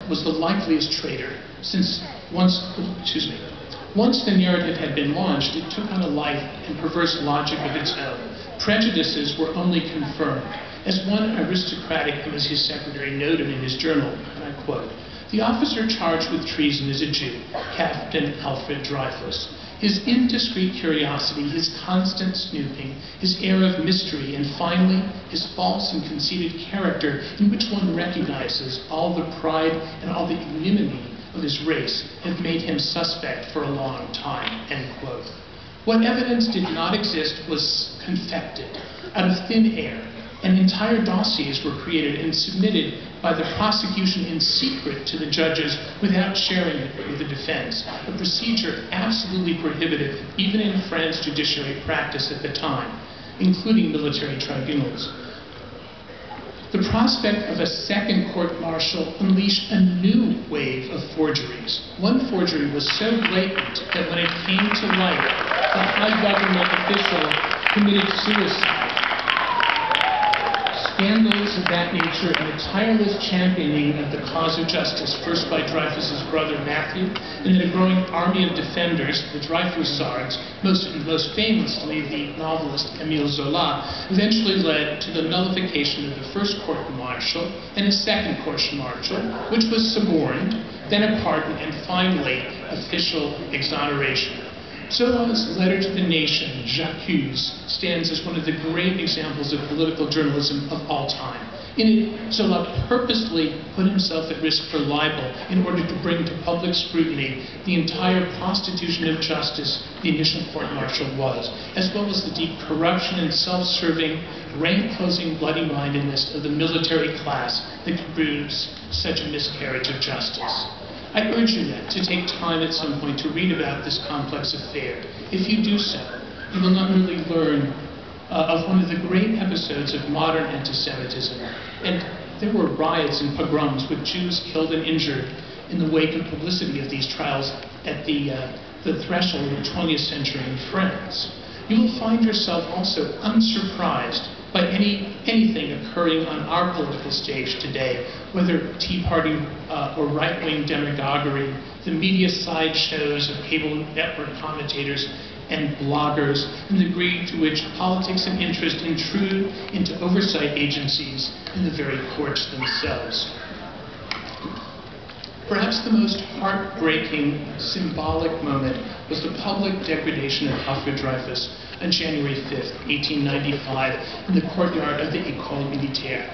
was the likeliest traitor, since once the narrative had been launched, it took on a life and perverse logic of its own. Prejudices were only confirmed. As one aristocratic embassy secretary noted in his journal, and I quote, "The officer charged with treason is a Jew, Captain Alfred Dreyfus. His indiscreet curiosity, his constant snooping, his air of mystery, and finally, his false and conceited character in which one recognizes all the pride and all the ignominy of his race have made him suspect for a long time," end quote. What evidence did not exist was confected out of thin air, and entire dossiers were created and submitted by the prosecution in secret to the judges without sharing it with the defense, a procedure absolutely prohibited even in France's judiciary practice at the time, including military tribunals. The prospect of a second court-martial unleashed a new wave of forgeries. One forgery was so blatant that when it came to light, the high government official committed suicide. Scandals of that nature and the tireless championing of the cause of justice, first by Dreyfus's brother Matthew, and then a growing army of defenders, the Dreyfusards, most famously the novelist Émile Zola, eventually led to the nullification of the first court-martial and a second court-martial, which was suborned, then a pardon, and finally official exoneration. Zola's letter to the nation, J'accuse, stands as one of the great examples of political journalism of all time. In it, Zola purposely put himself at risk for libel in order to bring to public scrutiny the entire prostitution of justice the initial court-martial was, as well as the deep corruption and self-serving, rank-closing bloody-mindedness of the military class that could produce such a miscarriage of justice. I urge you then to take time at some point to read about this complex affair. If you do so, you will not merely learn of one of the great episodes of modern anti-Semitism. And there were riots and pogroms with Jews killed and injured in the wake of publicity of these trials at the threshold of the 20th century in France. You will find yourself also unsurprised by anything occurring on our political stage today, whether Tea Party or right-wing demagoguery, the media sideshows of cable network commentators and bloggers, and the degree to which politics and interest intrude into oversight agencies and the very courts themselves. Perhaps the most heartbreaking, symbolic moment was the public degradation of Alfred Dreyfus on January 5th, 1895, in the courtyard of the École Militaire.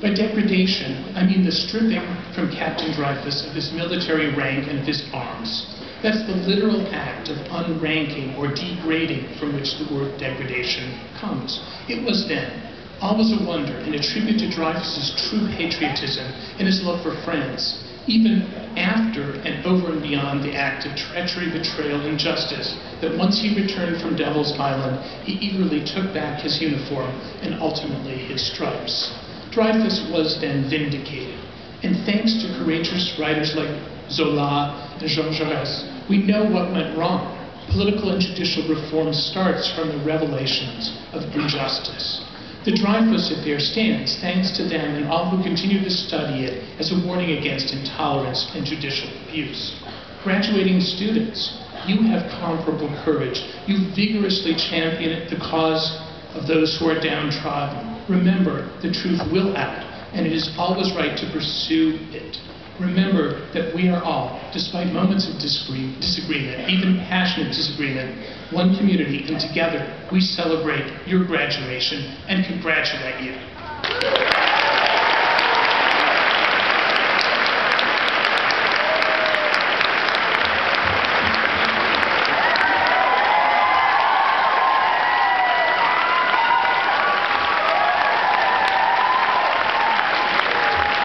By degradation, I mean the stripping from Captain Dreyfus of his military rank and of his arms. That's the literal act of unranking or degrading from which the word degradation comes. It was then always a wonder and a tribute to Dreyfus's true patriotism and his love for France, even after and over and beyond the act of treachery, betrayal, and injustice, that once he returned from Devil's Island, he eagerly took back his uniform and ultimately his stripes. Dreyfus was then vindicated, and thanks to courageous writers like Zola and Jean Jaurès, we know what went wrong. Political and judicial reform starts from the revelations of injustice. The Dreyfus Affair stands, thanks to them and all who continue to study it, as a warning against intolerance and judicial abuse. Graduating students, you have comparable courage. You vigorously champion the cause of those who are downtrodden. Remember, the truth will out, and it is always right to pursue it. Remember that we are all, despite moments of disagreement, even passionate disagreement, one community, and together we celebrate your graduation and congratulate you.